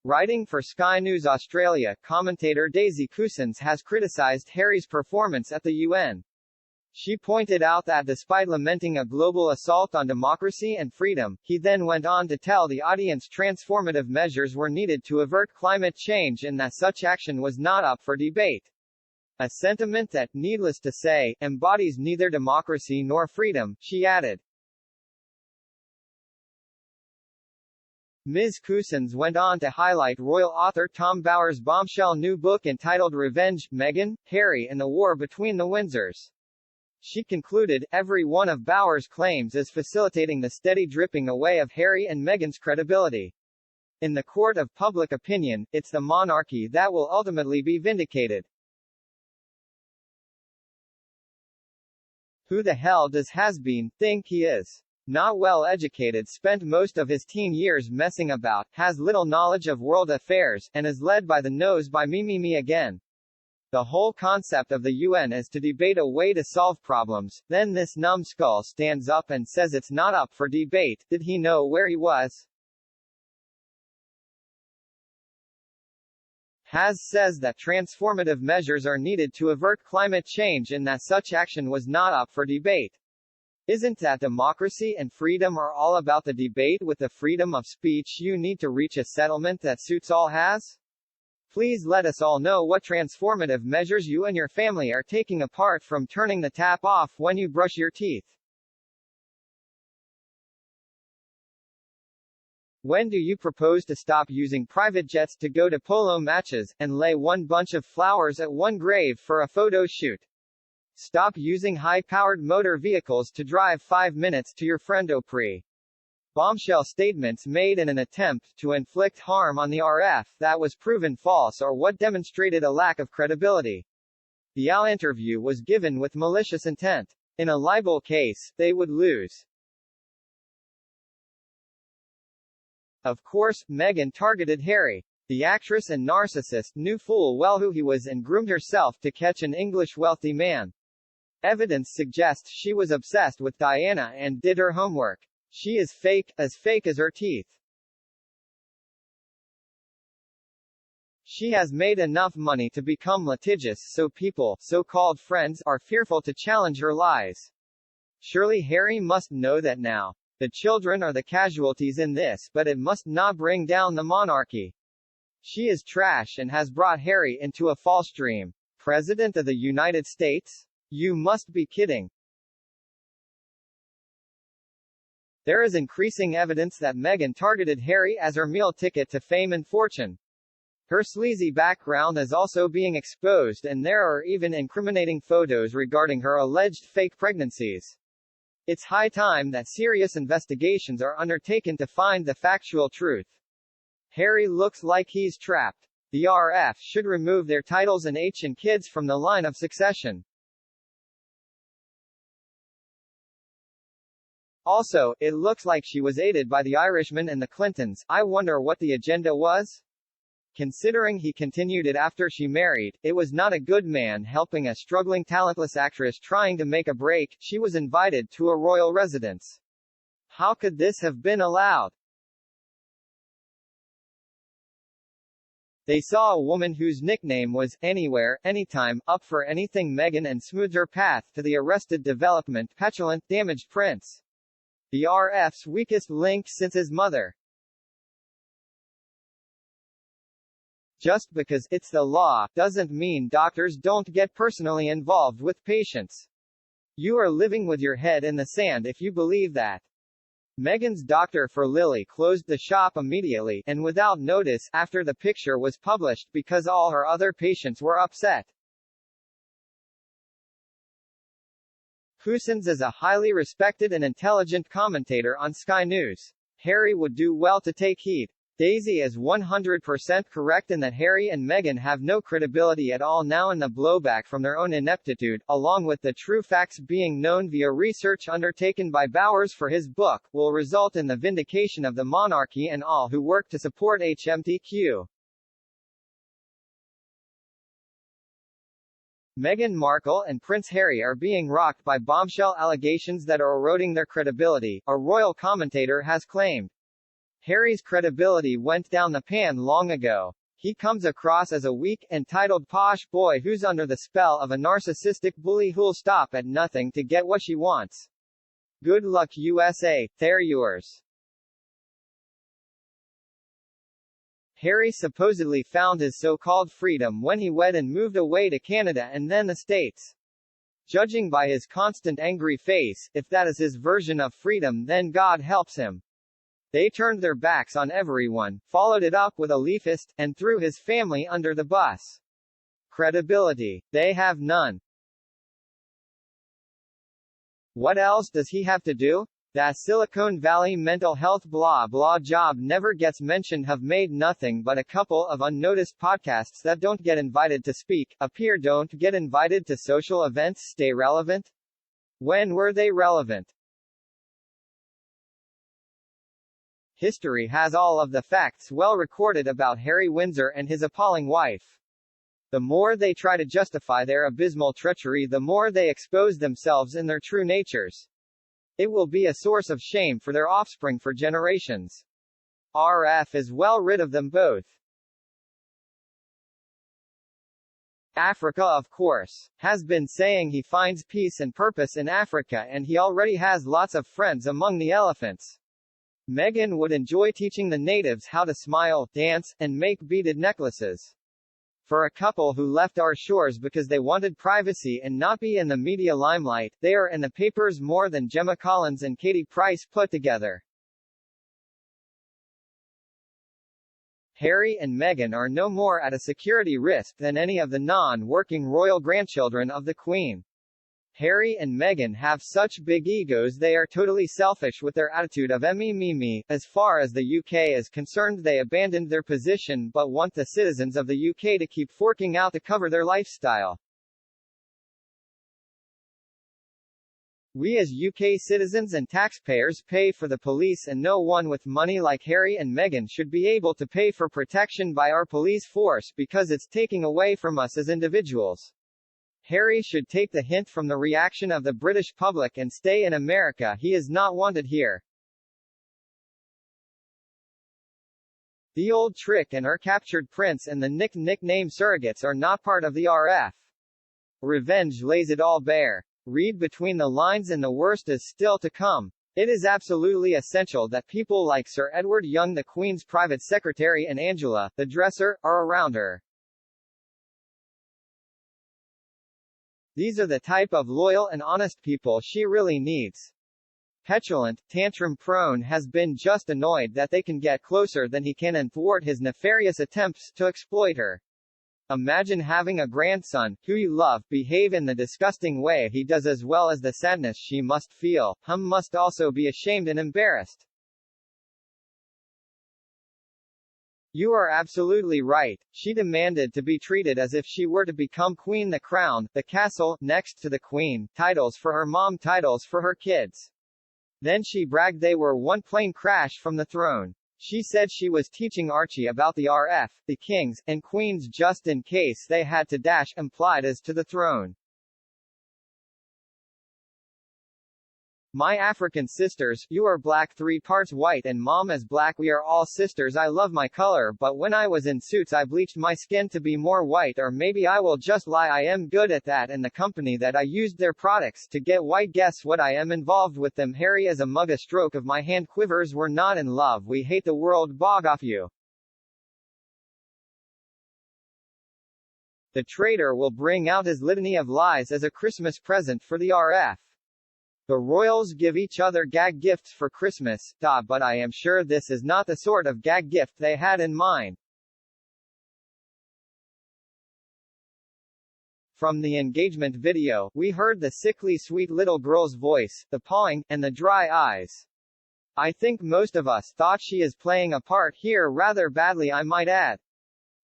Writing for Sky News Australia, commentator Daisy Cousins has criticised Harry's performance at the UN. She pointed out that despite lamenting a global assault on democracy and freedom, he then went on to tell the audience transformative measures were needed to avert climate change and that such action was not up for debate. A sentiment that, needless to say, embodies neither democracy nor freedom, she added. Ms. Cousins went on to highlight royal author Tom Bower's bombshell new book entitled Revenge, Meghan, Harry and the War Between the Windsors. She concluded, every one of Bower's claims is facilitating the steady dripping away of Harry and Meghan's credibility. In the court of public opinion, it's the monarchy that will ultimately be vindicated. Who the hell does has-been think he is? Not well educated, spent most of his teen years messing about, has little knowledge of world affairs, and is led by the nose by me again. The whole concept of the UN is to debate a way to solve problems, then this numbskull stands up and says it's not up for debate. Did he know where he was? Has says that transformative measures are needed to avert climate change and that such action was not up for debate. Isn't that democracy and freedom are all about the debate with the freedom of speech you need to reach a settlement that suits all? Has? Please let us all know what transformative measures you and your family are taking apart from turning the tap off when you brush your teeth. When do you propose to stop using private jets to go to polo matches, and lay one bunch of flowers at one grave for a photo shoot? Stop using high-powered motor vehicles to drive 5 minutes to your friendo pre. Bombshell statements made in an attempt to inflict harm on the RF that was proven false or what demonstrated a lack of credibility. The interview was given with malicious intent. In a libel case, they would lose. Of course, Meghan targeted Harry. The actress and narcissist knew full well who he was and groomed herself to catch an English wealthy man. Evidence suggests she was obsessed with Diana and did her homework. She is fake as her teeth. She has made enough money to become litigious so people, so-called friends, are fearful to challenge her lies. Surely Harry must know that now. The children are the casualties in this, but it must not bring down the monarchy. She is trash and has brought Harry into a false dream. President of the United States? You must be kidding. There is increasing evidence that Meghan targeted Harry as her meal ticket to fame and fortune. Her sleazy background is also being exposed and there are even incriminating photos regarding her alleged fake pregnancies. It's high time that serious investigations are undertaken to find the factual truth. Harry looks like he's trapped. The RF should remove their titles and H and kids from the line of succession. Also, it looks like she was aided by the Irishman and the Clintons. I wonder what the agenda was? Considering he continued it after she married, it was not a good man helping a struggling talentless actress trying to make a break. She was invited to a royal residence. How could this have been allowed? They saw a woman whose nickname was, Anywhere, Anytime, up for anything Meghan and smoothed her path to the arrested development petulant, damaged prince. The RF's weakest link since his mother. Just because it's the law doesn't mean doctors don't get personally involved with patients. You are living with your head in the sand if you believe that. Meghan's doctor for Lily closed the shop immediately and without notice after the picture was published because all her other patients were upset. Cousins is a highly respected and intelligent commentator on Sky News. Harry would do well to take heed. Daisy is 100% correct in that Harry and Meghan have no credibility at all now, and the blowback from their own ineptitude, along with the true facts being known via research undertaken by Bowers for his book, will result in the vindication of the monarchy and all who work to support HMTQ. Meghan Markle and Prince Harry are being rocked by bombshell allegations that are eroding their credibility, a royal commentator has claimed. Harry's credibility went down the pan long ago. He comes across as a weak, entitled posh boy who's under the spell of a narcissistic bully who'll stop at nothing to get what she wants. Good luck USA, they're yours. Harry supposedly found his so-called freedom when he wed and moved away to Canada and then the States. Judging by his constant angry face, if that is his version of freedom, then God helps him. They turned their backs on everyone, followed it up with a leafist, and threw his family under the bus. Credibility. They have none. What else does he have to do? That Silicon Valley mental health blah blah job never gets mentioned. Have made nothing but a couple of unnoticed podcasts that don't get invited to speak, appear, don't get invited to social events, stay relevant. When were they relevant? History has all of the facts well recorded about Harry Windsor and his appalling wife. The more they try to justify their abysmal treachery, the more they expose themselves in their true natures. It will be a source of shame for their offspring for generations. RF is well rid of them both. Africa, of course, has been saying he finds peace and purpose in Africa, and he already has lots of friends among the elephants. Meghan would enjoy teaching the natives how to smile, dance, and make beaded necklaces. For a couple who left our shores because they wanted privacy and not be in the media limelight, they are in the papers more than Gemma Collins and Katie Price put together. Harry and Meghan are no more at a security risk than any of the non-working royal grandchildren of the Queen. Harry and Meghan have such big egos they are totally selfish with their attitude of me. As far as the UK is concerned, they abandoned their position but want the citizens of the UK to keep forking out to cover their lifestyle. We as UK citizens and taxpayers pay for the police, and no one with money like Harry and Meghan should be able to pay for protection by our police force because it's taking away from us as individuals. Harry should take the hint from the reaction of the British public and stay in America. He is not wanted here. The old trick and her captured prince and the nickname surrogates are not part of the RF. Revenge lays it all bare. Read between the lines and the worst is still to come. It is absolutely essential that people like Sir Edward Young, the Queen's private secretary, and Angela, the dresser, are around her. These are the type of loyal and honest people she really needs. Petulant, tantrum-prone, has been just annoyed that they can get closer than he can and thwart his nefarious attempts to exploit her. Imagine having a grandson, who you love, behave in the disgusting way he does, as well as the sadness she must feel. Must also be ashamed and embarrassed. You are absolutely right. She demanded to be treated as if she were to become queen. The crown, the castle, next to the queen, titles for her mom, titles for her kids. Then she bragged they were one plane crash from the throne. She said she was teaching Archie about the RF, the kings, and queens just in case they had to dash, implied as to the throne. My African sisters, you are black, 3 parts white, and mom is black. We are all sisters. I love my color, but when I was in Suits I bleached my skin to be more white, or maybe I will just lie. I am good at that, and the company that I used their products to get white. Guess what? I am involved with them. Harry as a mug. A stroke of my hand quivers. We're not in love. We hate the world. Bog off you. The traitor will bring out his litany of lies as a Christmas present for the RF. The royals give each other gag gifts for Christmas, but I am sure this is not the sort of gag gift they had in mind. From the engagement video, we heard the sickly sweet little girl's voice, the pawing, and the dry eyes. I think most of us thought she is playing a part here rather badly, I might add.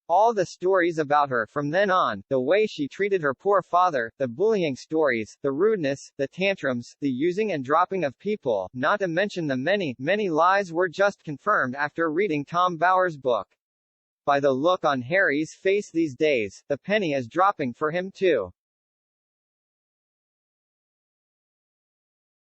All the stories about her from then on, the way she treated her poor father, the bullying stories, the rudeness, the tantrums, the using and dropping of people, not to mention the many, many lies, were just confirmed after reading Tom Bower's book. By the look on Harry's face these days, the penny is dropping for him too.